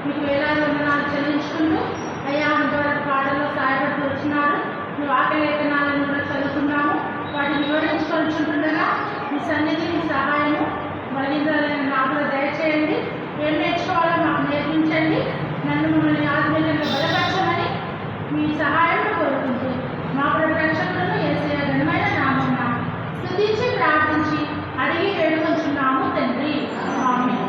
మీకు వేలాది వందనాలు చెల్లించుకుంటూ అయ్యా ఇంతవరకు పాటల్లో సహాయపడుతూ వచ్చినారు. మీ వాక్య లేఖనాలను కూడా చదువుకున్నాము. వాటిని వివరించుకొనిచుంటుండగా మీ సన్నిధి, మీ సహాయము బలహీనతలను నాకు కూడా దయచేయండి. ఏం నేర్చుకోవాలో మాకు నేర్పించండి. నన్ను మమ్మల్ని ఆత్మీయంగా బలపరచమని మీ సహాయం కోరుకుంటూ మా రక్షకులను యేసయ్య ఘనమైన నామమున స్తుతించి ప్రార్థించి అడిగి వేడుకొంచున్నాము తండ్రి. ఆమేన్.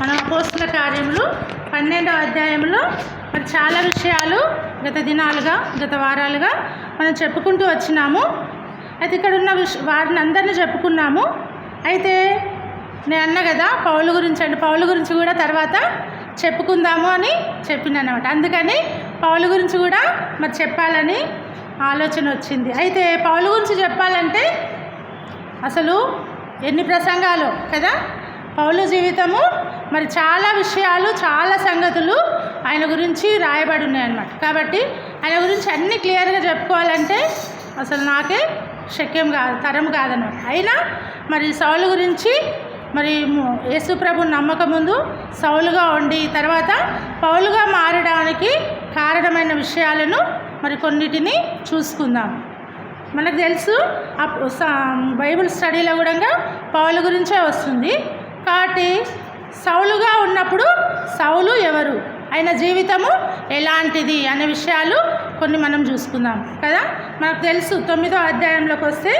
మన అపోస్తల కార్యములు 12వ అధ్యాయంలో మరి చాలా విషయాలు గత దినాలుగా, గత వారాలుగా మనం చెప్పుకుంటూ వచ్చినాము. అయితే ఇక్కడ ఉన్న వారిని అందరినీ చెప్పుకున్నాము. అయితే నేను అన్నా కదా పౌలు గురించి కూడా తర్వాత చెప్పుకుందాము అని చెప్పినాను అనమాట. అందుకని పౌలు గురించి కూడా మరి చెప్పాలని ఆలోచన వచ్చింది. అయితే పౌలు గురించి చెప్పాలంటే అసలు ఎన్ని ప్రసంగాలు కదా. పౌలు జీవితము మరి చాలా విషయాలు, చాలా సంగతులు ఆయన గురించి రాయబడి ఉన్నాయన్నమాట. కాబట్టి ఆయన గురించి అన్నీ క్లియర్గా చెప్పుకోవాలంటే అసలు నాకే శక్యం కాదు, తరం కాదన్నమాట. అయినా మరి సౌలు గురించి మరి యేసుప్రభు నమ్మక ముందు సౌలుగా ఉండి తర్వాత పౌలుగా మారడానికి కారణమైన విషయాలను మరి కొన్నిటిని చూసుకుందాం. మనకు తెలుసు బైబిల్ స్టడీలో కూడా పౌలు గురించే వస్తుంది. కాబట్టి సౌలుగా ఉన్నప్పుడు సౌలు ఎవరు, ఆయన జీవితము ఎలాంటిది అనే విషయాలు కొన్ని మనం చూసుకుందాం కదా. మనకు తెలుసు 9వ అధ్యాయంలోకి వస్తే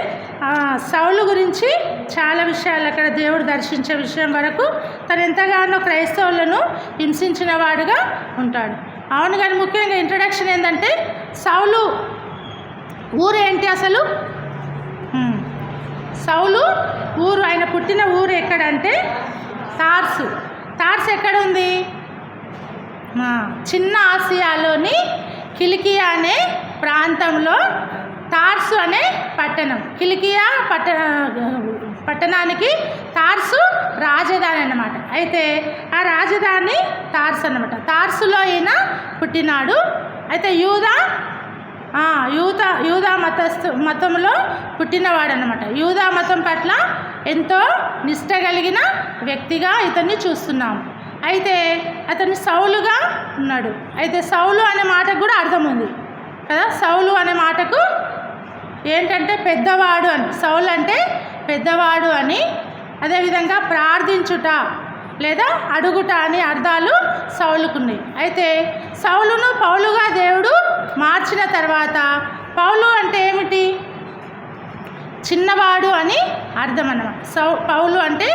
సౌలు గురించి చాలా విషయాలు అక్కడ దేవుడు దర్శించే విషయం వరకు తను ఎంతగానో క్రైస్తవులను హింసించిన వాడుగా ఉంటాడు. అవును, కానీ ముఖ్యంగా ఇంట్రడక్షన్ ఏంటంటే సౌలు ఊరు ఏంటి అసలు? సౌలు ఊరు, ఆయన పుట్టిన ఊరు ఎక్కడంటే తార్సు. తార్సు ఎక్కడ ఉంది? చిన్న ఆసియాలోని కిలికియా అనే ప్రాంతంలో తార్సు అనే పట్టణం. కిలికియా పట్టణానికి తార్సు రాజధాని అన్నమాట. అయితే ఆ రాజధాని తార్సు అన్నమాట. తార్సులో ఈయన పుట్టినాడు. అయితే యూదా మతంలో పుట్టినవాడు అన్నమాట. యూదా మతం పట్ల ఎంతో నిష్ట కలిగిన వ్యక్తిగా ఇతన్ని చూస్తున్నాము. అయితే అతను సౌలుగా ఉన్నాడు. అయితే సౌలు అనే మాటకు కూడా అర్థం ఉంది కదా. సౌలు అనే మాటకు ఏంటంటే పెద్దవాడు అని, సౌలు అంటే పెద్దవాడు అని. అదేవిధంగా ప్రార్థించుట లేదా అడుగుట అని అర్థాలు సౌలుకున్నాయి. అయితే సౌలును పౌలుగా దేవుడు మార్చిన తర్వాత పౌలు అంటే ఏమిటి? చిన్నవాడు అని అర్థం అన్నమాట. పౌలు అంటే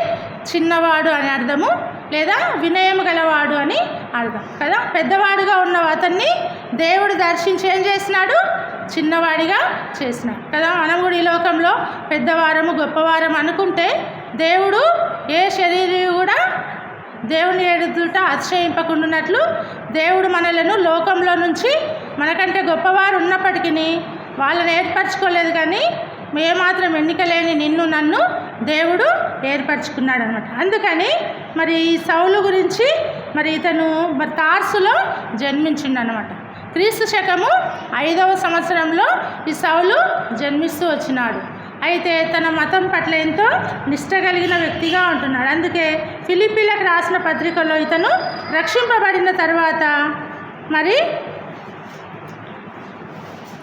చిన్నవాడు అని అర్థము, లేదా వినయం గలవాడు అని అర్థం కదా. పెద్దవాడుగా ఉన్న అతన్ని దేవుడు దర్శించి ఏం చేసినాడు? చిన్నవాడిగా చేసినాడు కదా. మనం కూడా ఈ లోకంలో పెద్దవారము, గొప్పవారం అనుకుంటే దేవుడు ఏ శరీరం కూడా దేవుని ఎదుట అతిశయింపకుండానట్లు దేవుడు మనలను లోకంలో నుంచి మనకంటే గొప్పవారు ఉన్నప్పటికీ వాళ్ళని ఏర్పరచుకోలేదు. కానీ ఏమాత్రం ఎన్నిక లేని నిన్ను నన్ను దేవుడు ఏర్పరచుకున్నాడు అనమాట. అందుకని మరి ఈ సౌలు గురించి మరి ఇతను మరి తార్సులో జన్మించిండు అనమాట. క్రీస్తు శకము 5వ సంవత్సరంలో ఈ సౌలు జన్మిస్తూ వచ్చినాడు. అయితే తన మతం పట్ల ఎంతో నిష్ట కలిగిన వ్యక్తిగా ఉంటున్నాడు. అందుకే ఫిలిప్పీలకు రాసిన పత్రికలో ఇతను రక్షింపబడిన తర్వాత మరి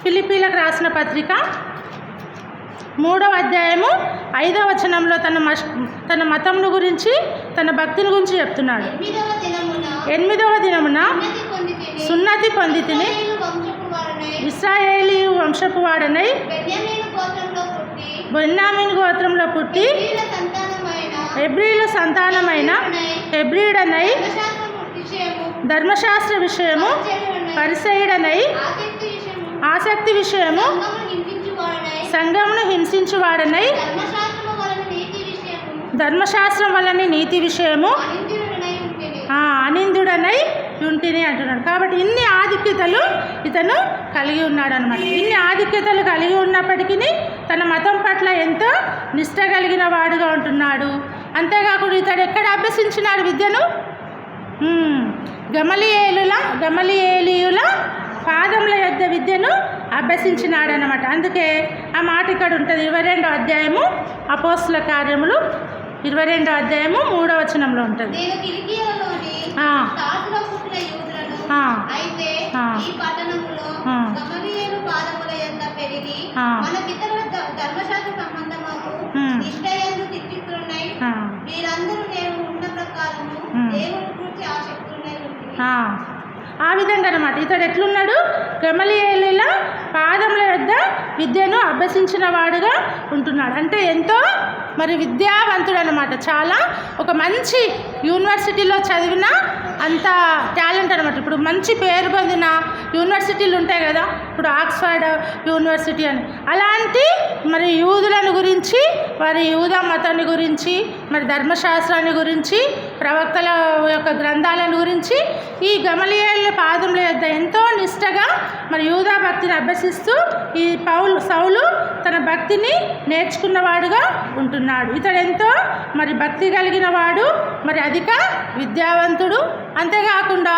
ఫిలిప్పీలకు రాసిన పత్రిక 3వ అధ్యాయము 5వ వచనంలో తన మతమును గురించి, తన భక్తిని గురించి చెప్తున్నాడు. 8వ దినమున సున్నతి పొందితిని, ఇశ్రాయేలీ వంశపు వాడనై బెన్యామీను గోత్రంలో పుట్టి హెబ్రీల సంతానమైన హెబ్రీడనై ధర్మశాస్త్ర విషయము పరిసయుడనై ఆసక్తి విషయము సంఘమును హింసించువాడనై ధర్మశాస్త్రం వలన నీతి విషయము అనిందుడనై యుంటిని అంటున్నాడు. కాబట్టి ఇన్ని ఆధిక్యతలు ఇతను కలిగి ఉన్నాడు అనమాట. ఇన్ని ఆధిక్యతలు కలిగి ఉన్నప్పటికీ తన మతం పట్ల ఎంతో నిష్ట కలిగిన వాడుగా ఉంటున్నాడు. అంతేకాకుండా ఇతడు ఎక్కడ అభ్యసించినాడు విద్యను? గమలీయేలీయుల పాదముల యొద్ద విద్యను అభ్యసించినాడు అన్నమాట. అందుకే ఆ మాట ఇక్కడ ఉంటుంది. 22వ అధ్యాయము అపోస్తుల కార్యములు 22వ అధ్యాయము 3వ వచనంలో ఉంటుంది. ఆ విధంగా అన్నమాట. ఇతడు ఎట్లున్నాడు? గమలీయేలీల పాదముల యొద్ద విద్యను అభ్యసించిన వాడుగా ఉంటున్నాడు. అంటే ఎంతో మరి విద్యావంతుడు అనమాట. చాలా ఒక మంచి యూనివర్సిటీలో చదివిన అంత టాలెంట్ అనమాట. ఇప్పుడు మంచి పేరు పొందిన యూనివర్సిటీలు ఉంటాయి కదా, ఇప్పుడు ఆక్స్ఫర్డ్ యూనివర్సిటీ అని, అలాంటి మరి యూదులను గురించి, వారి యూదా మతాన్ని గురించి, మరి ధర్మశాస్త్రాన్ని గురించి, ప్రవక్తల యొక్క గ్రంథాలను గురించి ఈ గమలీయేలు పాదముల యొద్ద ఎంతో నిష్టగా మరి యూదా భక్తిని అభ్యసిస్తూ ఈ సౌలు తన భక్తిని నేర్చుకున్నవాడుగా ఉంటున్నాడు. ఇతడు ఎంతో మరి భక్తి కలిగిన వాడు, మరి అధిక విద్యావంతుడు, అంతేకాకుండా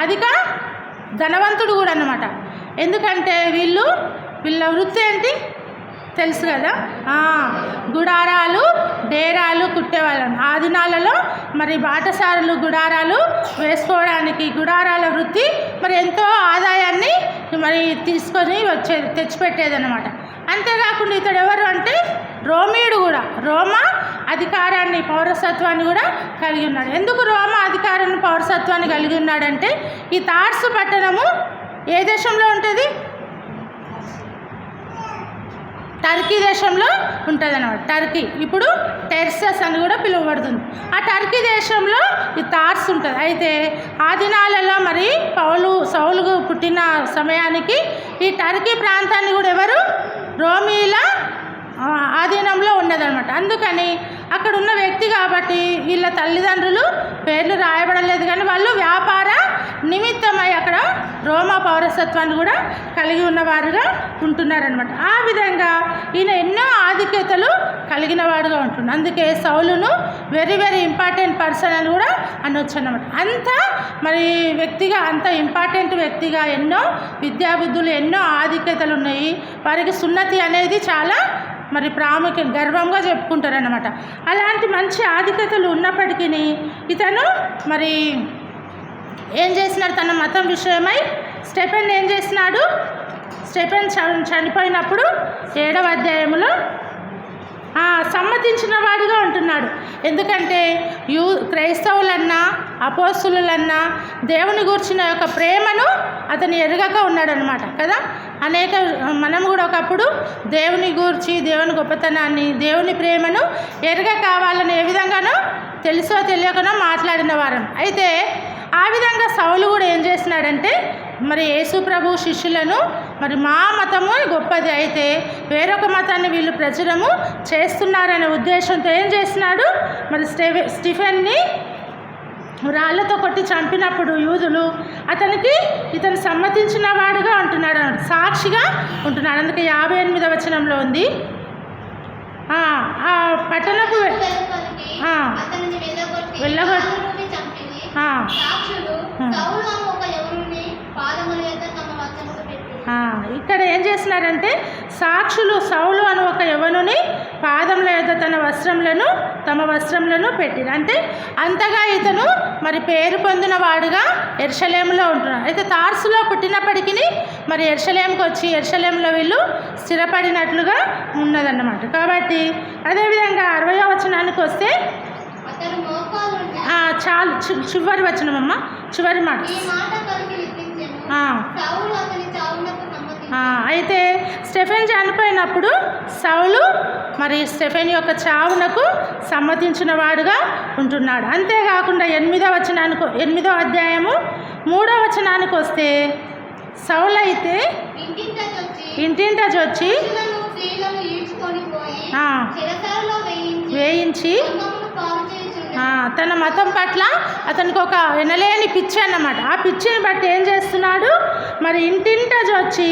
అధిక ధనవంతుడు కూడా అన్నమాట. ఎందుకంటే వీళ్ళ వృత్తి ఏంటి తెలుసు కదా, గుడారాలు డేరాలు కుట్టేవాళ్ళం. ఆ దినాలలో మరి బాటసారులు గుడారాలు వేసుకోవడానికి గుడారాల వృత్తి మరి ఎంతో ఆదాయాన్ని మరి తీసుకొని తెచ్చిపెట్టేదన్నమాట. అంతేకాకుండా ఇతడు ఎవరు అంటే రోమీయుడు కూడా, రోమా అధికారాన్ని పౌరసత్వాన్ని కూడా కలిగి ఉన్నాడు. ఎందుకు రోమా అధికారాన్ని పౌరసత్వాన్ని కలిగి ఉన్నాడంటే ఈ తార్సు పట్టణము ఏ దేశంలో ఉంటుంది? టర్కీ దేశంలో ఉంటుంది అన్నమాట. టర్కీ ఇప్పుడు టెర్సస్ అని కూడా పిలువబడుతుంది. ఆ టర్కీ దేశంలో ఈ తార్స్ ఉంటుంది. అయితే ఆ దినాలలో మరి సౌలు పుట్టిన సమయానికి ఈ టర్కీ ప్రాంతాన్ని కూడా ఎవరు? రోమీల ఆధీనంలో ఉన్నదనమాట. అందుకని అక్కడ ఉన్న వ్యక్తి కాబట్టి వీళ్ళ తల్లిదండ్రులు పేర్లు రాయబడలేదు, కానీ వాళ్ళు వ్యాపార నిమిత్తమై అక్కడ రోమా పౌరసత్వాన్ని కూడా కలిగి ఉన్నవారుగా ఉంటున్నారనమాట. ఆ విధంగా ఈయన ఎన్నో ఆధిక్యతలు కలిగిన వాడుగా ఉంటున్నాడు. అందుకే సౌలును వెరీ వెరీ ఇంపార్టెంట్ పర్సన్ అని కూడా అనొచ్చు అన్నమాట. అంత మరి వ్యక్తిగా, అంత ఇంపార్టెంట్ వ్యక్తిగా ఎన్నో విద్యాబుద్ధులు, ఎన్నో ఆధిక్యతలు ఉన్నాయి. వారికి సున్నతి అనేది చాలా మరి ప్రాముఖ్యం, గర్వంగా చెప్పుకుంటారన్నమాట. అలాంటి మంచి ఆధిక్యతలు ఉన్నప్పటికీ ఇతను మరి ఏం చేసినాడు? తన మతం విషయమై స్టెఫెన్ ఏం చేసినాడు? స్టెఫెన్ చనిపోయినప్పుడు 7వ అధ్యాయంలో సమ్మతించిన వాడిగా ఉంటున్నాడు. ఎందుకంటే క్రైస్తవులన్నా అపోస్తులన్నా దేవుని గూర్చిన యొక్క ప్రేమను అతను ఎరగక ఉన్నాడనమాట కదా. మనం కూడా ఒకప్పుడు దేవుని గూర్చి, దేవుని గొప్పతనాన్ని, దేవుని ప్రేమను ఎరగక వాళ్ళని ఏ విధంగానో తెలుసో తెలియకనో మాట్లాడిన వారం. అయితే ఆ విధంగా సౌలు కూడా ఏం చేసినాడంటే మరి యేసు ప్రభు శిష్యులను మరి మా మతము గొప్పది, అయితే వేరొక మతాన్ని వీళ్ళు ప్రచురము చేస్తున్నారనే ఉద్దేశంతో ఏం చేసినాడు? మరి స్టిఫెన్ని రాళ్లతో కొట్టి చంపినప్పుడు యూదులు ఇతను సమ్మతించిన వాడుగా ఉంటున్నాడు, సాక్షిగా ఉంటున్నాడు. అందుకే 58వ వచనంలో ఉంది, ఆ పట్టణపు వెళ్ళగొట్టి ఇక్కడ ఏం చేసినారంటే సాక్షులు సౌలు అని ఒక యవనుని పాదముల యొద్ద తమ వస్త్రములను పెట్టిరు. అంటే అంతగా ఇతను మరి పేరు పొందిన వాడుగా యెరూషలేములో ఉంటున్నాడు. అయితే తార్సులో పుట్టినప్పటికీ మరి యెరూషలేముకి వచ్చి యెరూషలేములో వీళ్ళు స్థిరపడినట్లుగా ఉన్నదన్నమాట. కాబట్టి అదేవిధంగా 60వ వచనానికి వస్తే చాలు, చివరి వచనమమ్మ, చివరి మాట. అయితే స్టెఫెన్ చనిపోయినప్పుడు సౌలు మరి స్టెఫెన్ యొక్క చావునకు సమ్మతించిన వాడుగా ఉంటున్నాడు. అంతేకాకుండా 8వ అధ్యాయము 3వ వచనానికి వస్తే సౌలు అయితే ఇంటింటా వచ్చి వేయించి తన మతం పట్ల అతనికి ఒక వినలేని పిచ్చి అన్నమాట. ఆ పిచ్చిని బట్టి ఏం చేస్తున్నాడు, మరి ఇంటింట వచ్చి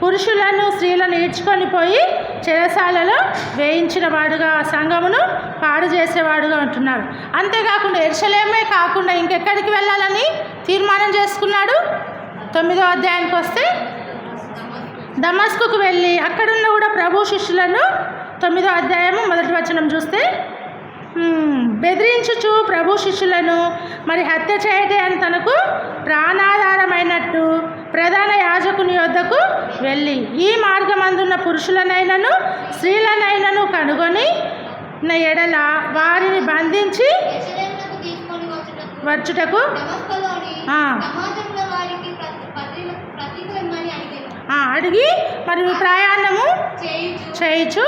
పురుషులను స్త్రీలను ఈడ్చుకొని పోయి చెరసాలలో వేయించిన వాడుగా సంఘమును పాడు చేసేవాడుగా ఉంటున్నాడు. అంతేకాకుండా యెరూషలేమే కాకుండా ఇంకెక్కడికి వెళ్ళాలని తీర్మానం చేసుకున్నాడు. 9వ అధ్యాయానికి వస్తే దమస్కుకు వెళ్ళి అక్కడున్న కూడా ప్రభు శిష్యులను 9వ అధ్యాయము 1వ వచనం చూస్తే బెదిరించుచు ప్రభు శిష్యులను మరి హత్య చేయటే అని తనకు ప్రాణాధారమైనట్టు ప్రధాన యాజకుని యొద్దకు వెళ్ళి ఈ మార్గమందున్న పురుషులనైనను స్త్రీలనైనను కనుగొని ఎడల వారిని బంధించి వచ్చుటకు అడిగి మరి ప్రయాణము చేయించు.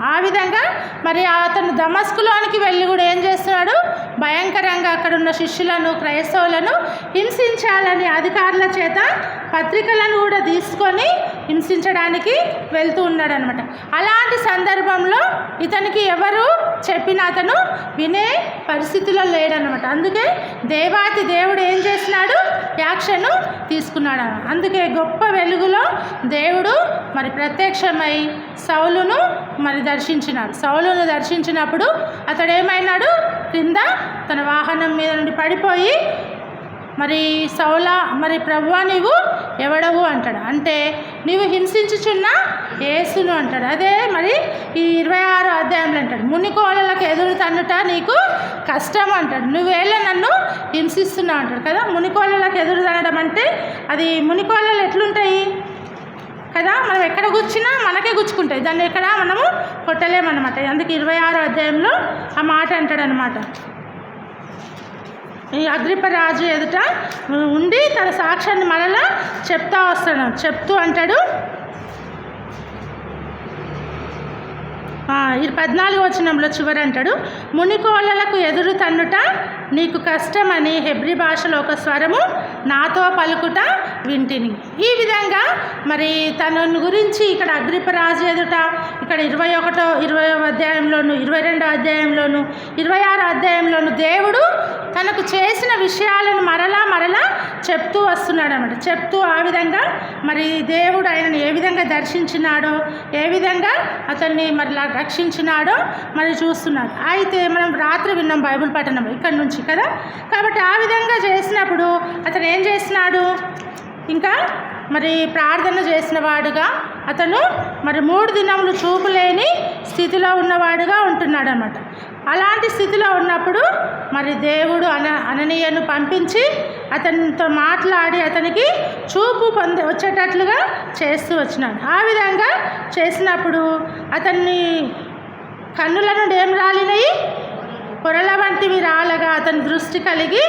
ఆ విధంగా మరి అతను దమస్కులోనికి వెళ్ళి కూడా ఏం చేస్తున్నాడు, భయంకరంగా అక్కడున్న శిష్యులను క్రైస్తవులను హింసించాలని అధికారుల చేత పత్రికలను కూడా తీసుకొని హింసించడానికి వెళ్తూ ఉన్నాడు అనమాట. అలాంటి సందర్భంలో ఇతనికి ఎవరు చెప్పిన అతను వినే పరిస్థితిలో లేడనమాట. అందుకే దేవాతి దేవుడు ఏం చేసినాడు, యాక్షను తీసుకున్నాడు. అందుకే గొప్ప వెలుగులో దేవుడు మరి ప్రత్యక్షమై సౌలును మరి దర్శించినాడు. సౌలును దర్శించినప్పుడు అతడు ఏమైనాడు, క్రింద తన వాహనం మీద నుండి పడిపోయి మరి సౌలా మరి ప్రభువా నీవు ఎవడవు అంటాడు. అంటే నీవు హింసించుచున్న యేసును అంటాడు. అదే మరి ఈ 26వ అధ్యాయంలో అంటాడు, మునికోళ్ళకు ఎదురు తన్నుట నీకు కష్టం అంటాడు. నువ్వేళ్ళ నన్ను హింసిస్తున్నావు అంటాడు కదా. మునికోళ్ళకు ఎదురు తనడం అంటే అది మునికోళ్ళలు ఎట్లుంటాయి కదా, మనం ఎక్కడ గుచ్చినా మనకే గుచ్చుకుంటాయి, దాన్ని ఎక్కడ మనము కొట్టలేమన్నమాట. అందుకే 26వ అధ్యాయంలో ఆ మాట అంటాడనమాట. ఈ అగ్రిప్ప రాజు ఎదుట ఉండి తన సాక్ష్యాన్ని మరలా చెప్తూ అంటాడు. 14వ వచనంలో చివరి అంటాడు, మునికోళ్ళకు ఎదురు తన్నుట నీకు కష్టమని హెబ్రీ భాషలో ఒక స్వరము నాతో పలుకుట వింటిని. ఈ విధంగా మరి తన గురించి ఇక్కడ అగ్రిప్ప రాజు ఎదుట ఇక్కడ 20వ అధ్యాయంలోను 22వ అధ్యాయంలోను 26వ అధ్యాయంలోను దేవుడు తనకు చేసిన విషయాలను మరలా చెప్తూ వస్తున్నాడు అన్నమాట. చెప్తూ ఆ విధంగా మరి దేవుడు ఆయనను ఏ విధంగా దర్శించినాడో, ఏ విధంగా అతన్ని మరి రక్షించినాడో మరి చూస్తున్నాడు. అయితే మనం రాత్రి విన్నాం బైబిల్ పఠనం ఇక్కడ నుంచి కదా. కాబట్టి ఆ విధంగా చేసినప్పుడు అతను ఏం చేసినాడు, ఇంకా మరి ప్రార్థన చేసిన వాడుగా అతను మరి 3 దినములు చూపులేని స్థితిలో ఉన్నవాడుగా ఉంటున్నాడు అన్నమాట. అలాంటి స్థితిలో ఉన్నప్పుడు మరి దేవుడు అననీయను పంపించి అతనితో మాట్లాడి అతనికి చూపు వచ్చేటట్లుగా చేస్తూ వచ్చినాడు. ఆ విధంగా చేసినప్పుడు అతన్ని కన్నుల నుండి ఏం రాలినాయి, పొరల వంటివి రాలగా అతని దృష్టి కలిగి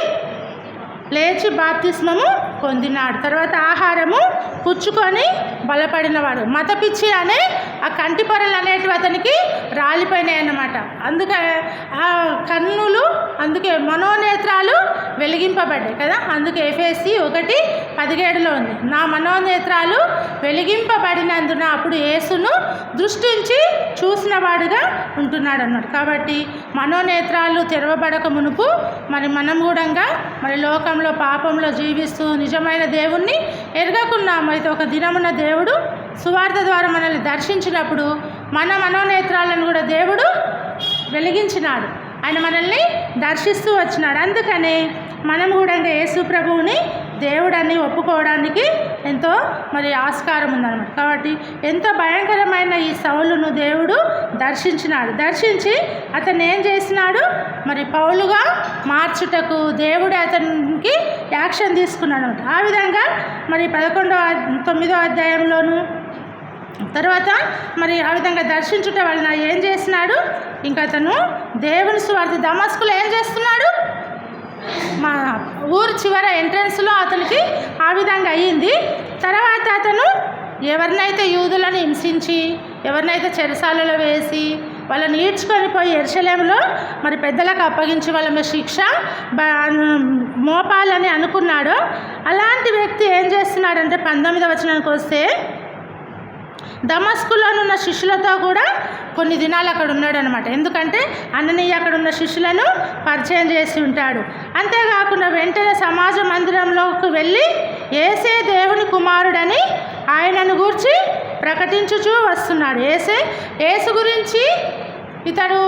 లేచి బాప్తిస్మము పొందినాడు. తర్వాత ఆహారము పుచ్చుకొని బలపడినవాడు. మతపిచ్చి అనే ఆ కంటి పొరలు అనేటివి అతనికి రాలిపోయినాయి అన్నమాట. అందుకే ఆ కన్నులు, అందుకే మనోనేత్రాలు వెలిగింపబడ్డాయి కదా. అందుకే ఎఫెసీ 1:17లో ఉంది, నా మనోనేత్రాలు వెలిగింపబడినందున అప్పుడు యేసును దృష్టించి చూసిన వాడుగా ఉంటున్నాడు అన్నమాట. కాబట్టి మనోనేత్రాలు తెరవబడక మునుపు మరి మనం కూడా మరి లోకంలో పాపంలో జీవిస్తూ నిజమైన దేవుణ్ణి ఎరగకున్నాము. అయితే ఒక దినమున దేవుడు సువార్త ద్వారా మనల్ని దర్శించినప్పుడు మన మనోనేత్రాలను కూడా దేవుడు వెలిగించినాడు. ఆయన మనల్ని దర్శిస్తూ వచ్చినాడు. అందుకనే మనం కూడా యేసు ప్రభువుని దేవుడని ఒప్పుకోవడానికి ఎంతో మరి ఆస్కారం ఉందన్నమాట. కాబట్టి ఎంతో భయంకరమైన ఈ సౌలును దేవుడు దర్శించినాడు. దర్శించి అతన్ని ఏం చేసినాడు, మరి పౌలుగా మార్చుటకు దేవుడు అతనికి యాక్షన్ తీసుకున్నాడు అనమాట. ఆ విధంగా మరి 9వ అధ్యాయంలోను తర్వాత మరి ఆ విధంగా దర్శించుట వలన ఏం చేసినాడు, ఇంకా అతను దేవుని సువార్త దమస్కులో ఏం చేస్తున్నాడు, మా ఊరు చివర ఎంట్రన్స్లో అతనికి ఆ విధంగా అయ్యింది. తర్వాత అతను ఎవరినైతే యూదులను హింసించి ఎవరినైతే చెరసాలలో వేసి వాళ్ళని ఈడ్చుకొని పోయి యెరూషలేములో మరి పెద్దలకు అప్పగించి వాళ్ళ మీద శిక్ష మోపాలని అనుకున్నాడో అలాంటి వ్యక్తి ఏం చేస్తున్నాడంటే 19వ వచనానికి వస్తే దమస్కులోనున్న శిష్యులతో కూడా కొన్ని దినాలు అక్కడ ఉన్నాడు అనమాట. ఎందుకంటే అననీయ అక్కడ ఉన్న శిష్యులను పరిచయం చేసి ఉంటాడు. అంతేకాకుండా వెంటనే సమాజ మందిరంలోకి వెళ్ళి యేసే దేవుని కుమారుడని ఆయనను గూర్చి ప్రకటించుచూ వస్తున్నాడు. యేసు గురించి ఇతడు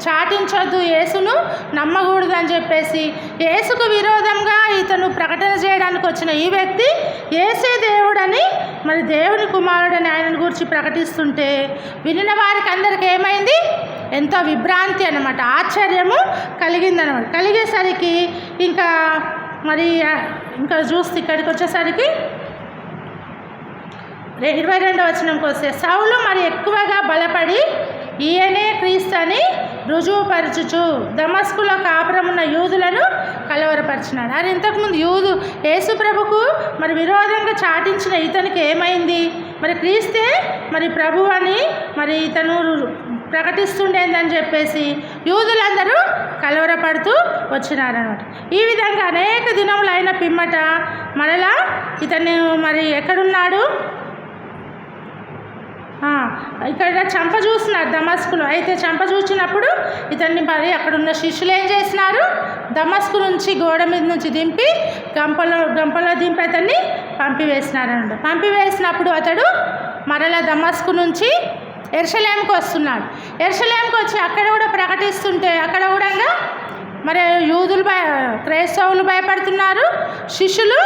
చాటించొద్దు, యేసును నమ్మకూడదు అని చెప్పేసి యేసుకు విరోధంగా ఇతను ప్రకటన చేయడానికి వచ్చిన ఈ వ్యక్తి యేసే దేవుడని, మరి దేవుని కుమారుడని ఆయనను గురించి ప్రకటిస్తుంటే వినిన వారికి అందరికి ఏమైంది? ఎంతో విభ్రాంతి అన్నమాట, ఆశ్చర్యము కలిగిందనమాట. కలిగేసరికి ఇంకా చూస్తే ఇక్కడికి వచ్చేసరికి 22వ వచనంకి వస్తే సౌలు మరి ఎక్కువగా బలపడి ఈయనే క్రీస్తు అని రుజువుపరచుచు దమస్కులో కాపురమున్న యూదులను కలవరపరిచినాడు. అది ఇంతకుముందు యేసు ప్రభుకు మరి విరోధంగా చాటించిన ఇతనికి ఏమైంది? మరి క్రీస్తే మరి ప్రభు అని మరి ఇతను ప్రకటిస్తుండేందని చెప్పేసి యూదులందరూ కలవరపడుతూ వచ్చినారనమాట. ఈ విధంగా అనేక దినములు అయిన పిమ్మట మరలా ఇతను మరి ఎక్కడున్నాడు? ఇక్కడ చంప చూస్తున్నారు దమస్కులో. అయితే చంప చూసినప్పుడు ఇతన్ని మరి అక్కడున్న శిష్యులు ఏం చేసినారు? దమస్కు నుంచి గోడ మీద నుంచి దింపి గంపలో దింపి అతన్ని పంపివేసినారనమాట. పంపివేసినప్పుడు అతడు మరలా దమస్కు నుంచి యెరూషలేముకు వస్తున్నాడు. యెరూషలేముకు వచ్చి అక్కడ కూడా ప్రకటిస్తుంటే అక్కడ కూడా మరి యూదులు క్రైస్తవులు భయపడుతున్నారు, శిష్యులు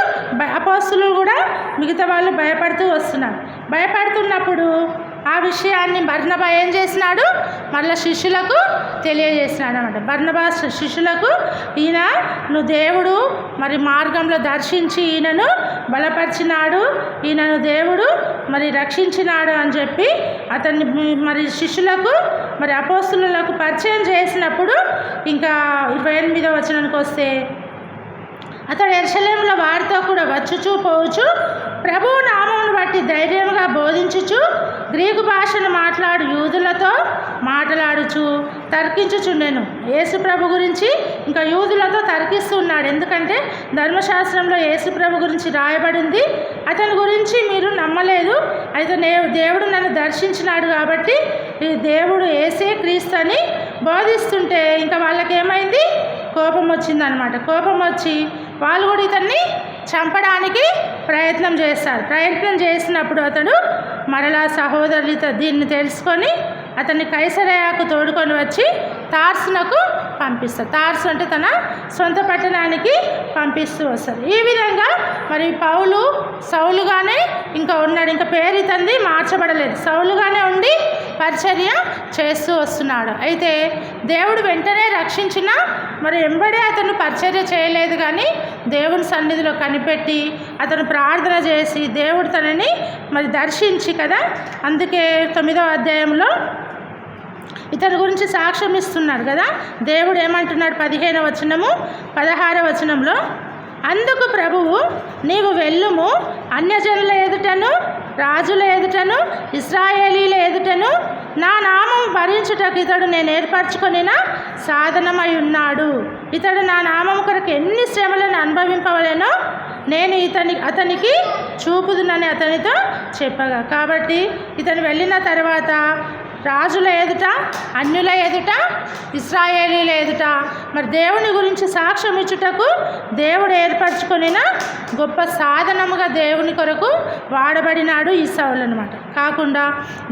అపోస్తులు కూడా మిగతా వాళ్ళు భయపడుతూ వస్తున్నారు. భయపడుతున్నప్పుడు ఆ విషయాన్ని బర్నబా ఏం చేసినాడు? మళ్ళీ శిష్యులకు తెలియజేసినాడు అనమాట. బర్నబా శిష్యులకు నువ్వు దేవుడు మరి మార్గంలో దర్శించి ఈయనను బలపరిచినాడు, ఈయనను దేవుడు మరి రక్షించినాడు అని చెప్పి అతన్ని మరి శిష్యులకు మరి అపోస్తులకు పరిచయం చేసినప్పుడు ఇంకా 28వ వచనానికి వస్తే అతడు యెరూషలేములో వారితో కూడా వచ్చుచూ పోవచ్చు ప్రభువు నామమును బట్టి ధైర్యంగా బోధించుచు గ్రీకు భాషను మాట్లాడు యూదులతో మాట్లాడుచు తర్కించుచుండెను. యేసు ప్రభు గురించి ఇంకా యూదులతో తర్కిస్తున్నాడు. ఎందుకంటే ధర్మశాస్త్రంలో యేసు ప్రభు గురించి రాయబడింది, అతని గురించి మీరు నమ్మలేదు, అయితే దేవుడు నన్ను దర్శించినాడు కాబట్టి ఈ దేవుడు యేసే క్రీస్తు అని బోధిస్తుంటే ఇంకా వాళ్ళకి ఏమైంది? కోపం వచ్చిందనమాట. కోపం వచ్చి వాళ్ళు కూడా ఇతన్ని చంపడానికి ప్రయత్నం చేస్తారు. ప్రయత్నం చేసినప్పుడు అతడు మరలా సహోదరులతో దీన్ని తెలుసుకొని అతన్ని కైసరయాకు తోడుకొని వచ్చి తార్సునకు పంపిస్తారు. తార్సు అంటే తన సొంత పట్టణానికి పంపిస్తూ వస్తారు. ఈ విధంగా మరి పౌలు సౌలుగానే ఇంకా ఉన్నాడు, ఇంకా పేరు ఇతంది మార్చబడలేదు, సౌలుగానే ఉండి పరిచర్య చేస్తూ వస్తున్నాడు. అయితే దేవుడు వెంటనే రక్షించిన మరి ఎంబడే అతను పరిచర్య చేయలేదు, కానీ దేవుని సన్నిధిలో కనిపెట్టి అతను ప్రార్థన చేసి దేవుడు తనని మరి దర్శించి కదా, అందుకే 9వ అధ్యాయంలో ఇతని గురించి సాక్ష్యం ఇస్తున్నాడు కదా. దేవుడు ఏమంటున్నాడు? 15వ వచనము 16వ వచనంలో అందుకు ప్రభువు నీవు వెళ్ళుము, అన్యజనుల ఎదుటను రాజుల ఎదుటను ఇశ్రాయేలీల ఎదుటను నా నామం భరించుటకు ఇతడు నేను ఏర్పరచుకొనిన సాధనమై ఉన్నాడు. ఇతడు నా నామం కొరకు ఎన్ని శ్రమలను అనుభవింపవలెనో నేను అతనికి చూపుదునని అతనితో చెప్పగా. కాబట్టి ఇతను వెళ్ళిన తర్వాత రాజుల ఎదుట, అన్యుల ఎదుట, ఇశ్రాయేలీల ఎదుట మరి దేవుని గురించి సాక్ష్యం ఇచ్చుటకు దేవుడు ఏర్పరచుకొనిన గొప్ప సాధనముగా దేవుని కొరకు వాడబడినాడు ఈ సౌలు అనమాట. కాకుండా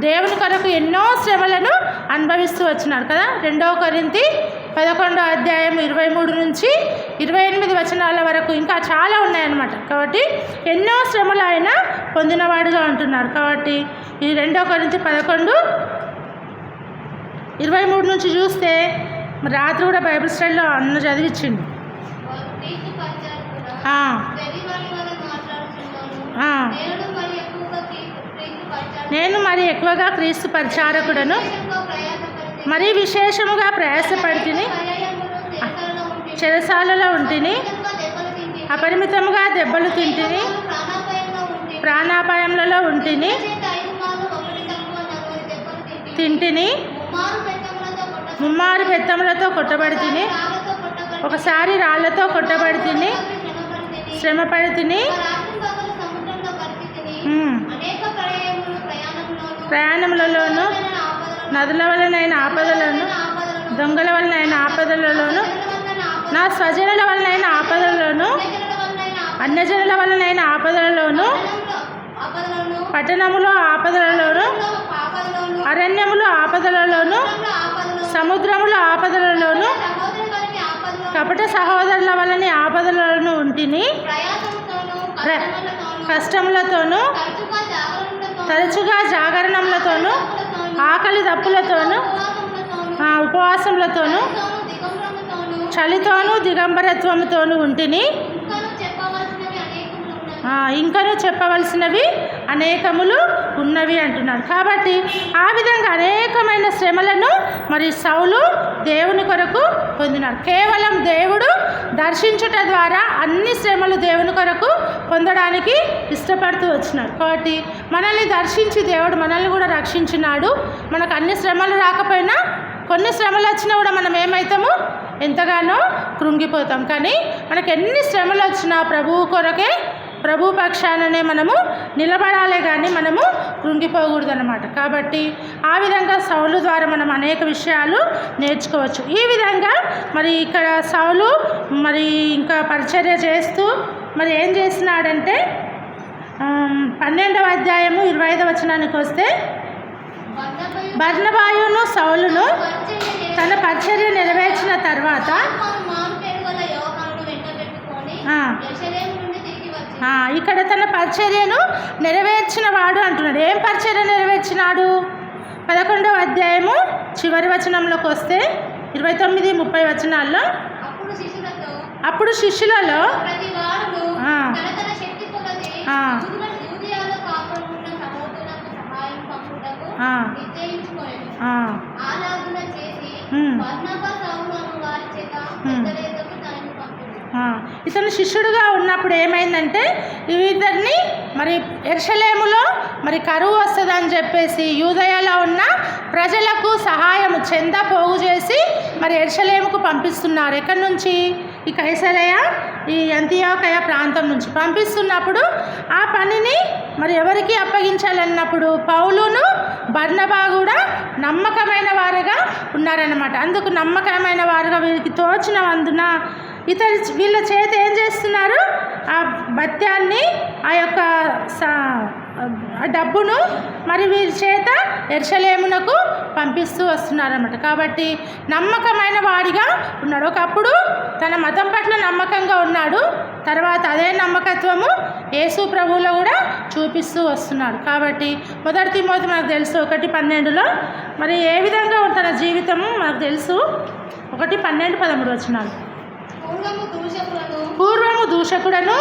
దేవుని కొరకు ఎన్నో శ్రమలను అనుభవిస్తూ వచ్చినాడు కదా. 2వ కొరింథీ 11వ అధ్యాయం 23 నుంచి 28 వచనాల వరకు ఇంకా చాలా ఉన్నాయన్నమాట. కాబట్టి ఎన్నో శ్రమలు ఆయన పొందినవాడుగా ఉంటున్నాడు. కాబట్టి ఈ 2వ కొరింథీ 11:23 నుంచి చూస్తే రాత్రి కూడా బైబిల్ స్టడీలో అన్న చదివించిండు. నేను మరి ఎక్కువగా క్రీస్తు పరిచారకుడను, మరీ విశేషముగా ప్రయాసపడితిని, చెరసాలలో ఉంటిని, అపరిమితముగా దెబ్బలు ప్రాణాపాయములలో ఉంటిని, ముమ్మారు బెత్తములతో కొట్టబడి తిని, ఒకసారి రాళ్లతో కొట్టబడి తిని, శ్రమపడి తిని, ప్రయాణములలోను నదుల వలనైన ఆపదలను దొంగల వలనైన ఆపదలలోను నా స్వజనుల వలనైన ఆపదలలోను అన్యజనుల వలనైన ఆపదలలోను పట్టణములో ఆపదలలోను అరణ్యములో ఆపదలలోను సముద్రములో ఆపదలలోను కపట సహోదరుల వలని ఆపదలలోను ఉంటిని కష్టములతోనూ తరచుగా జాగరణములతోనూ ఆకలి దప్పులతోనూ ఉపవాసములతోనూ చలితోనూ దిగంబరత్వముతోనూ ఉంటిని ఇంకనూ చెప్పవలసినవి అనేకములు ఉన్నవి అంటున్నాడు. కాబట్టి ఆ విధంగా అనేకమైన శ్రమలను మరి సౌలు దేవుని కొరకు పొందినాడు. కేవలం దేవుడు దర్శించుట ద్వారా అన్ని శ్రమలు దేవుని కొరకు పొందడానికి ఇష్టపడుతూ వచ్చినాడు. కాబట్టి మనల్ని దర్శించి దేవుడు మనల్ని కూడా రక్షించినాడు. మనకు అన్ని శ్రమలు రాకపోయినా కొన్ని శ్రమలు వచ్చినా కూడా మనం ఏమవుతాము, ఎంతగానో కృంగిపోతాం. కానీ మనకు ఎన్ని శ్రమలు వచ్చినా ప్రభువు కొరకే, ప్రభు పక్షాననే మనము నిలబడాలే కానీ మనము కృంగిపోకూడదు అన్నమాట. కాబట్టి ఆ విధంగా సౌలు ద్వారా మనం అనేక విషయాలు నేర్చుకోవచ్చు. ఈ విధంగా మరి ఇక్కడ సౌలు మరి ఇంకా పరిచర్య చేస్తూ మరి ఏం చేస్తున్నాడంటే 12వ అధ్యాయము 25వ వచనానికి వస్తే, బర్నబాయును సౌలును తన పరిచర్య నెరవేర్చిన తర్వాత ఇక్కడ తన పరిచర్యను నెరవేర్చిన వాడు అంటున్నాడు. ఏం పరిచర్య నెరవేర్చినాడు? 11వ అధ్యాయము చివరి వచనంలోకి వస్తే 29-30 వచనాల్లో, అప్పుడు శిష్యులలో ఇతను శిష్యుడుగా ఉన్నప్పుడు ఏమైందంటే వీరిద్దరిని మరి యెరూషలేములో మరి కరువు వస్తుందని చెప్పేసి యూదయలో ఉన్న ప్రజలకు సహాయము చెంద పోగు చేసి మరి యెరూషలేముకు పంపిస్తున్నారు. ఎక్కడి నుంచి? ఈ కైసరయ, ఈ అంతియోకయ ప్రాంతం నుంచి పంపిస్తున్నప్పుడు ఆ పనిని మరి ఎవరికి అప్పగించాలన్నప్పుడు పౌలును బర్నబా కూడా నమ్మకమైన వారుగా ఉన్నారన్నమాట. అందుకు నమ్మకమైన వారుగా వీరికి తోచినందున వీళ్ళ చేత ఏం చేస్తున్నారు? ఆ భత్యాన్ని, ఆ యొక్క డబ్బును మరి వీరి చేత యెరూషలేమునకు పంపిస్తూ వస్తున్నారన్నమాట. కాబట్టి నమ్మకమైన వాడిగా ఉన్నాడు. ఒకప్పుడు తన మతం పట్ల నమ్మకంగా ఉన్నాడు, తర్వాత అదే నమ్మకత్వము యేసు ప్రభువులో కూడా చూపిస్తూ వస్తున్నాడు. కాబట్టి మొదటి తిమోతి మనకు తెలుసు 1:12 మరి ఏ విధంగా తన జీవితము మనకు తెలుసు. 1:12-13 వచనాలు. పూర్వము దూషకుడను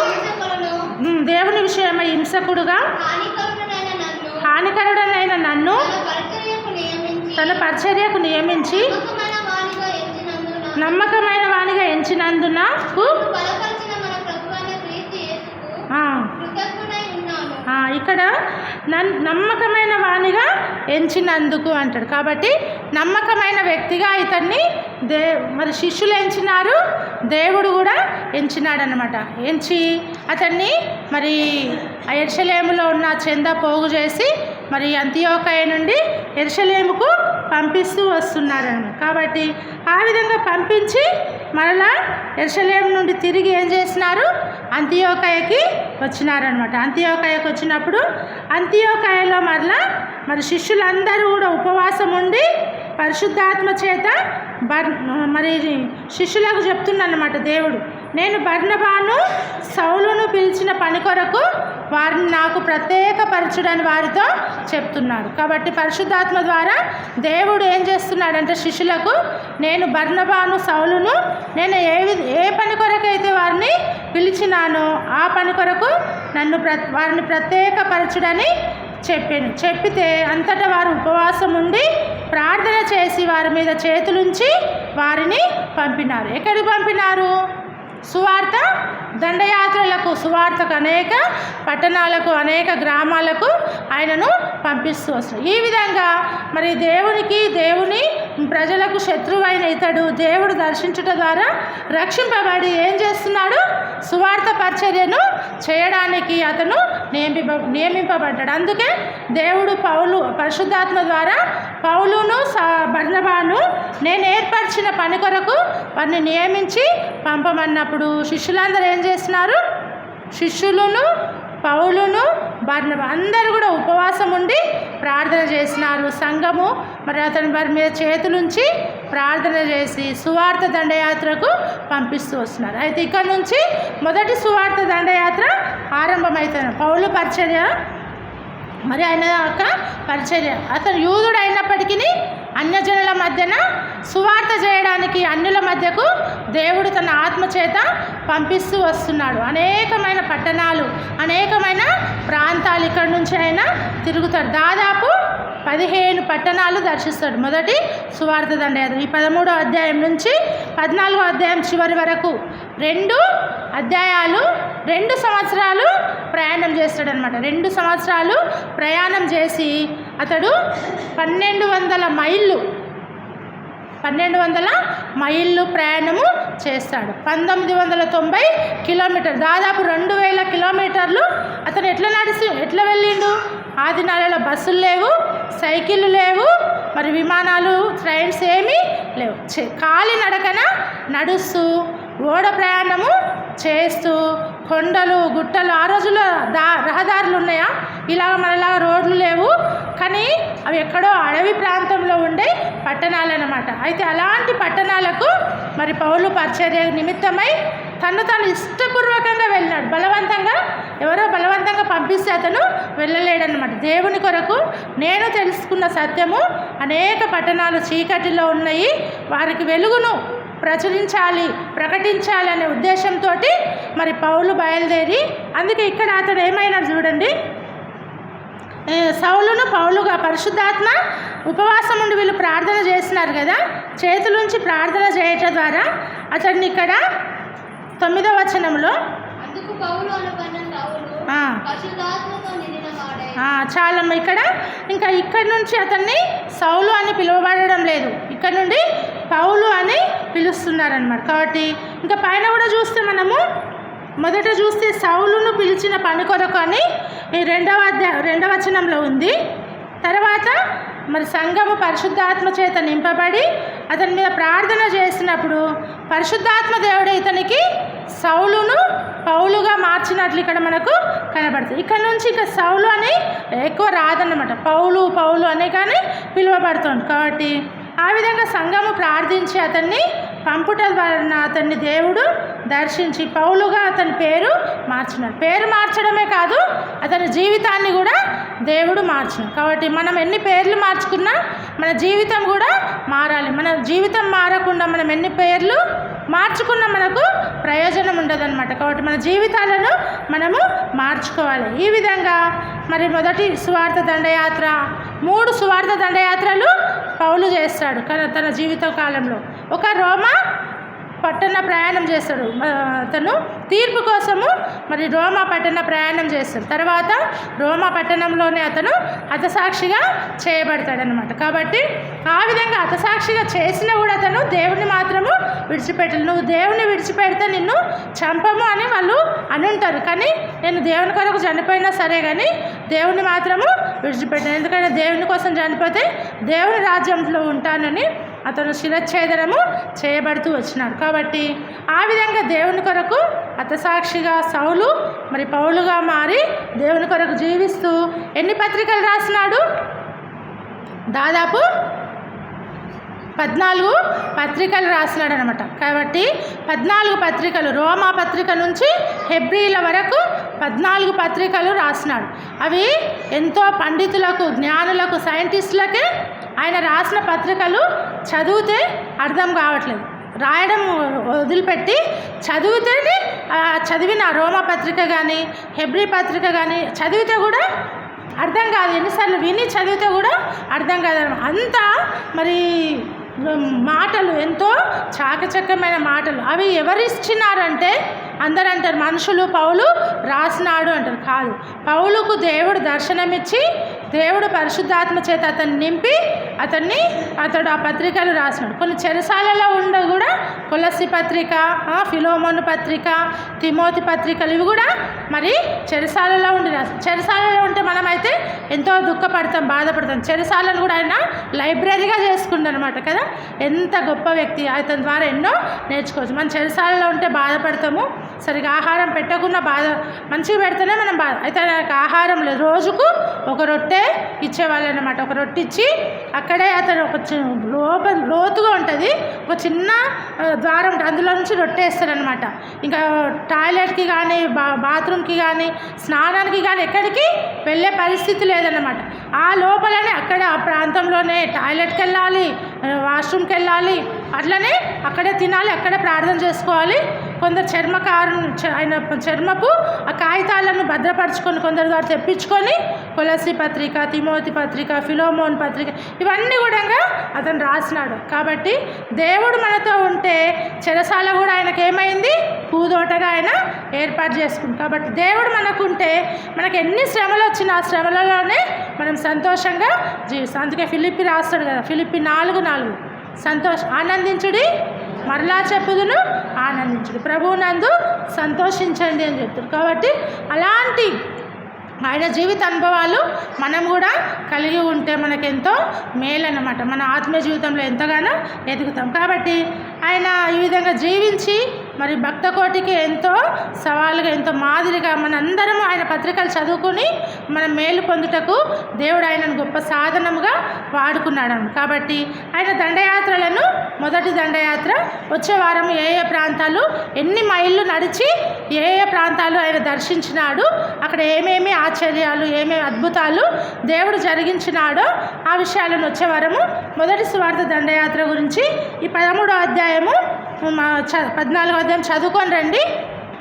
దేవుని విషయమై హింసకుడుగా హానికరుడనైన నన్ను తన పరిచర్యకు నియమించి నమ్మకమైన వానిగా ఎంచినందున ఇక్కడ నమ్మకమైన వానిగా ఎంచినందుకు అంటాడు. కాబట్టి నమ్మకమైన వ్యక్తిగా ఇతన్ని మరి శిష్యులు ఎంచినారు, దేవుడు కూడా ఎంచినాడనమాట. ఎంచి అతన్ని మరి ఆ యెరూషలేములో ఉన్న చెంద పోగు చేసి మరి అంతియోకయ నుండి యెరూషలేముకు పంపిస్తూ వస్తున్నారన్నమాట. కాబట్టి ఆ విధంగా పంపించి మరలా యెరూషలేము నుండి తిరిగి ఏం చేసినారు? అంతియోకయకి వచ్చినారనమాట. అంతియోకయకు వచ్చినప్పుడు అంతియోకయలో మరలా మరి శిష్యులందరూ కూడా ఉపవాసం ఉండి పరిశుద్ధాత్మ చేత మరి శిష్యులకు చెప్తున్నానమాట దేవుడు, నేను బర్నబాను సౌలును పిలిచిన పని కొరకు వారిని నాకు ప్రత్యేకపరచుడని వారితో చెప్తున్నాడు. కాబట్టి పరిశుద్ధాత్మ ద్వారా దేవుడు ఏం చేస్తున్నాడంటే శిష్యులకు, నేను బర్నబాను సౌలును నేను ఏ పని కొరకైతే వారిని పిలిచినానో ఆ పని కొరకు వారిని ప్రత్యేకపరచుడని చెప్పితే అంతటా వారు ఉపవాసం ఉండి ప్రార్థన చేసి వారి మీద చేతులుంచి వారిని పంపినారు. ఎక్కడికి పంపినారు? సువార్త దండయాత్రలకు, సువార్తకు అనేక పట్టణాలకు, అనేక గ్రామాలకు ఆయనను పంపిస్తూ వస్తారు. ఈ విధంగా మరి దేవుని ప్రజలకు శత్రువైన ఇతడు దేవుడు దర్శించుట ద్వారా రక్షింపబడి ఏం చేస్తున్నాడు? సువార్త పరిచర్యను చేయడానికి అతను నియమింపబడ్డాడు. అందుకే దేవుడు పరిశుద్ధాత్మ ద్వారా పౌలును బర్నబాను నేను ఏర్పరిచిన పని కొరకు వారిని నియమించి పంపమన్నప్పుడు శిష్యులందరూ ఏం చేస్తున్నారు? శిష్యులను పౌలును బర్నబా అందరూ కూడా ఉపవాసం ఉండి ప్రార్థన చేసినారు. సంఘము మరి అతని వారి మీద చేతులుంచి ప్రార్థన చేసి సువార్త దండయాత్రకు పంపిస్తూ వస్తున్నారు. అయితే ఇక్కడ నుంచి మొదటి సువార్త దండయాత్ర ఆరంభమవుతుంది. పౌలు పరిచర్య, మరి ఆయన యొక్క పరిచర్య. అతను యూదుడు అయినప్పటికీ అన్యజనుల మధ్యన సువార్త చేయడానికి అన్యుల మధ్యకు దేవుడు తన ఆత్మ చేత పంపిస్తూ వస్తున్నాడు. అనేకమైన పట్టణాలు, అనేకమైన ప్రాంతాలు ఇక్కడ నుంచి ఆయన తిరుగుతాడు. దాదాపు 15 పట్టణాలు దర్శిస్తాడు మొదటి సువార్త దండయాత్ర. ఈ 13వ అధ్యాయం నుంచి 14వ అధ్యాయం చివరి వరకు 2 అధ్యాయాలు 2 సంవత్సరాలు ప్రయాణం చేస్తాడనమాట. 2 సంవత్సరాలు ప్రయాణం చేసి అతడు 1200 మైళ్ళు ప్రయాణము చేస్తాడు. 1990 కిలోమీటర్, దాదాపు 2000 కిలోమీటర్లు అతను ఎట్లా వెళ్ళిండు? ఆ దినాలలో బస్సులు లేవు, సైకిళ్ళు లేవు, మరి విమానాలు, ట్రైన్స్ ఏమీ లేవు. కాలినడకన నడుస్తూ ఓడ ప్రయాణము చేస్తూ కొండలు గుట్టలు, ఆ రోజుల్లో రహదారులు ఉన్నాయా? ఇలాగ మనలాగా రోడ్లు లేవు, కానీ అవి ఎక్కడో అడవి ప్రాంతంలో ఉండే పట్టణాలు అన్నమాట. అయితే అలాంటి పట్టణాలకు మరి పౌలు పరిచర్య నిమిత్తమై తను ఇష్టపూర్వకంగా వెళ్ళినాడు. ఎవరో బలవంతంగా పంపిస్తే అతను వెళ్ళలేడన్నమాట. దేవుని కొరకు నేను తెలుసుకున్న సత్యము అనేక పట్టణాలు చీకటిలో ఉన్నాయి, వారికి వెలుగును ప్రకటించాలి అనే ఉద్దేశంతో మరి పౌలు బయలుదేరి, అందుకే ఇక్కడ అతను ఏమైనా చూడండి, సౌలును పౌలుగా పరిశుద్ధాత్మ ఉపవాసం ఉండి వీళ్ళు ప్రార్థన చేస్తున్నారు కదా, చేతులుంచి ప్రార్థన చేయటం ద్వారా అతన్ని ఇక్కడ 9వ వచనంలో చాలా ఇక్కడ నుంచి అతన్ని సౌలు అని పిలువబడడం లేదు, ఇక్కడ నుండి పౌలు అని పిలుస్తున్నారనమాట. కాబట్టి ఇంకా పైన కూడా చూస్తే మనము మొదట చూస్తే సౌలును పిలిచిన పని కొరకు అని 2వ వచనంలో ఉంది. తర్వాత మరి సంఘము పరిశుద్ధాత్మ చేత నింపబడి అతని మీద ప్రార్థన చేసినప్పుడు పరిశుద్ధాత్మ దేవుడే ఇతనికి సౌలును పౌలుగా మార్చినట్లు ఇక్కడ మనకు కనబడుతుంది. ఇక్కడ నుంచి ఇక సౌలు అని ఎక్కువ రాదన్నమాట, పౌలు అనే కానీ పిలువబడుతుంది. కాబట్టి ఆ విధంగా సంఘము ప్రార్థించి అతన్ని పంపుట ద్వారా అతన్ని దేవుడు దర్శించి పౌలుగా అతని పేరు మార్చినాడు. పేరు మార్చడమే కాదు, అతని జీవితాన్ని కూడా దేవుడు మార్చినాడు. కాబట్టి మనం ఎన్ని పేర్లు మార్చుకున్నా మన జీవితం కూడా మారాలి. మన జీవితం మారకుండా మనం ఎన్ని పేర్లు మార్చుకున్నా మనకు ప్రయోజనం ఉండదన్నమాట. కాబట్టి మన జీవితాలను మనము మార్చుకోవాలి. ఈ విధంగా మరి మొదటి సువార్త దండయాత్ర, 3 సువార్త దండయాత్రలు పౌలు చేస్తాడు తన జీవిత కాలంలో. ఒక రోమా పట్టణ ప్రయాణం చేస్తాడు, అతను తీర్పు కోసము మరి రోమా పట్టణ ప్రయాణం చేస్తాడు. తర్వాత రోమా పట్టణంలోనే అతను హతసాక్షిగా చేయబడతాడనమాట. కాబట్టి ఆ విధంగా హతసాక్షిగా చేసినా కూడా అతను దేవుని మాత్రము విడిచిపెట్టాలి. నువ్వు దేవుని విడిచిపెడితే నిన్ను చంపము అని వాళ్ళు అనుంటారు, కానీ నేను దేవుని కొరకు చనిపోయినా సరే కానీ దేవుని మాత్రము విడిచిపెట్టాను, ఎందుకంటే దేవుని కోసం చనిపోతే దేవుని రాజ్యంలో ఉంటానని అతను శిరచ్ఛేదనము చేయబడుతూ వచ్చినాడు. కాబట్టి ఆ విధంగా దేవుని కొరకు హతసాక్షిగా సౌలు మరి పౌలుగా మారి దేవుని కొరకు జీవిస్తూ ఎన్ని పత్రికలు రాసినాడు? దాదాపు 14 పత్రికలు రాసినాడు అనమాట. కాబట్టి 14 పత్రికలు, రోమా పత్రిక నుంచి హెబ్రీల వరకు 14 పత్రికలు రాసినాడు. అవి ఎంతో పండితులకు, జ్ఞానులకు, సైంటిస్టులకే ఆయన రాసిన పత్రికలు చదివితే అర్థం కావట్లేదు. రాయడం వదిలిపెట్టి చదివితేనే చదివిన రోమా పత్రిక కానీ హెబ్రీ పత్రిక కానీ చదివితే కూడా అర్థం కాదు. ఎన్నిసార్లు విని చదివితే కూడా అర్థం కాదు. అంతా మరి మాటలు ఎంతో చాకచక్యమైన మాటలు. అవి ఎవరు ఇచ్చినారంటే అందరూ అంటారు మనుషులు పౌలు రాసినాడు అంటారు. కాదు, పౌలుకు దేవుడు దర్శనమిచ్చి దేవుడు పరిశుద్ధాత్మ చేత అతన్ని నింపి అతడు ఆ పత్రికలు రాసినాడు. కొన్ని చెరసాలలో ఉండ కూడా కొలస్సి పత్రిక, ఫిలోమోను పత్రిక, తిమోతి పత్రికలు ఇవి కూడా మరి చెరసాలలో ఉండి చెరసాలలో ఉంటే మనమైతే ఎంతో దుఃఖపడతాం, బాధపడతాం. చెరసాలను కూడా ఆయన లైబ్రరీగా చేసుకుంటాం అనమాట కదా. ఎంత గొప్ప వ్యక్తి, అతని ద్వారా ఎన్నో నేర్చుకోవచ్చు. మనం చెరసాలలో ఉంటే బాధపడతాము, సరిగా ఆహారం పెట్టకుండా మంచిగా పెడితేనే మనం అయితే నాకు ఆహారం లేదు. రోజుకు ఒక రొట్టె ఇచ్చేవాళ్ళు అనమాట. ఒక రొట్టె ఇచ్చి అక్కడే అతను ఒక లోతుగా ఉంటుంది, ఒక చిన్న ద్వారం ఉంటుంది, అందులో నుంచి రొట్టె వేస్తారనమాట. ఇంకా టాయిలెట్కి కానీ బాత్రూమ్కి కానీ స్నానానికి కానీ ఎక్కడికి వెళ్ళే పరిస్థితి లేదన్నమాట. ఆ లోపలనే అక్కడ ఆ ప్రాంతంలోనే టాయిలెట్కి వెళ్ళాలి, వాష్రూమ్కి వెళ్ళాలి, అట్లనే అక్కడే తినాలి, అక్కడే ప్రార్థన చేసుకోవాలి. కొందరు ఆయన చర్మపు ఆ కాగితాలను భద్రపరచుకొని కొందరు గారు తెప్పించుకొని కొలస్సి పత్రిక, తిమోతి పత్రిక, ఫిలోమోన్ పత్రిక ఇవన్నీ కూడా అతను రాసినాడు. కాబట్టి దేవుడు మనతో ఉంటే చెరసాల కూడా ఆయనకు ఏమైంది, పూదోటగా ఆయన ఏర్పాటు చేసుకుంది. కాబట్టి దేవుడు మనకుంటే మనకు ఎన్ని శ్రమలు వచ్చినా ఆ శ్రమలలోనే మనం సంతోషంగా జీవిస్తాం. అందుకే ఫిలిప్పి రాస్తాడు కదా, ఫిలిప్పి 4:4 ఆనందించుడి, మరలా చెప్పుదును ఆనందించుడు, ప్రభువునందు సంతోషించండి అని చెప్తారు. కాబట్టి అలాంటి ఆయన జీవిత అనుభవాలు మనం కూడా కలిగి ఉంటే మనకెంతో మేలన్నమాట. మన ఆత్మీయ జీవితంలో ఎంతగానో ఎదుగుతాం. కాబట్టి ఆయన ఈ విధంగా జీవించి మరి భక్త కోటికి ఎంతో సవాలుగా, ఎంతో మాదిరిగా మనందరం ఆయన పత్రికలు చదువుకొని మనం మేలు పొందుటకు దేవుడు ఆయనను గొప్ప సాధనముగా వాడుకున్నాడు. కాబట్టి ఆయన దండయాత్రలను, మొదటి దండయాత్ర వచ్చే వారం ఏ ప్రాంతాలు, ఎన్ని మైళ్ళు నడిచి ఏ ప్రాంతాలు ఆయన దర్శించినాడు, అక్కడ ఏమేమి ఆశ్చర్యాలు, ఏమేమి అద్భుతాలు దేవుడు జరిగించినాడో ఆ విషయాలను వచ్చే వారము మొదటి సువార్త దండయాత్ర గురించి ఈ 13వ అధ్యాయము 14వ అధ్యాయం చదువుకొని రండి.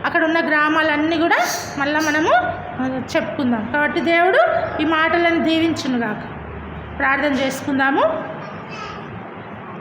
అక్కడ ఉన్న గ్రామాలన్నీ కూడా మళ్ళీ మనము చెప్పుకుందాం. కాబట్టి దేవుడు ఈ మాటలను దీవించునుగాక. ప్రార్థన చేసుకుందాము.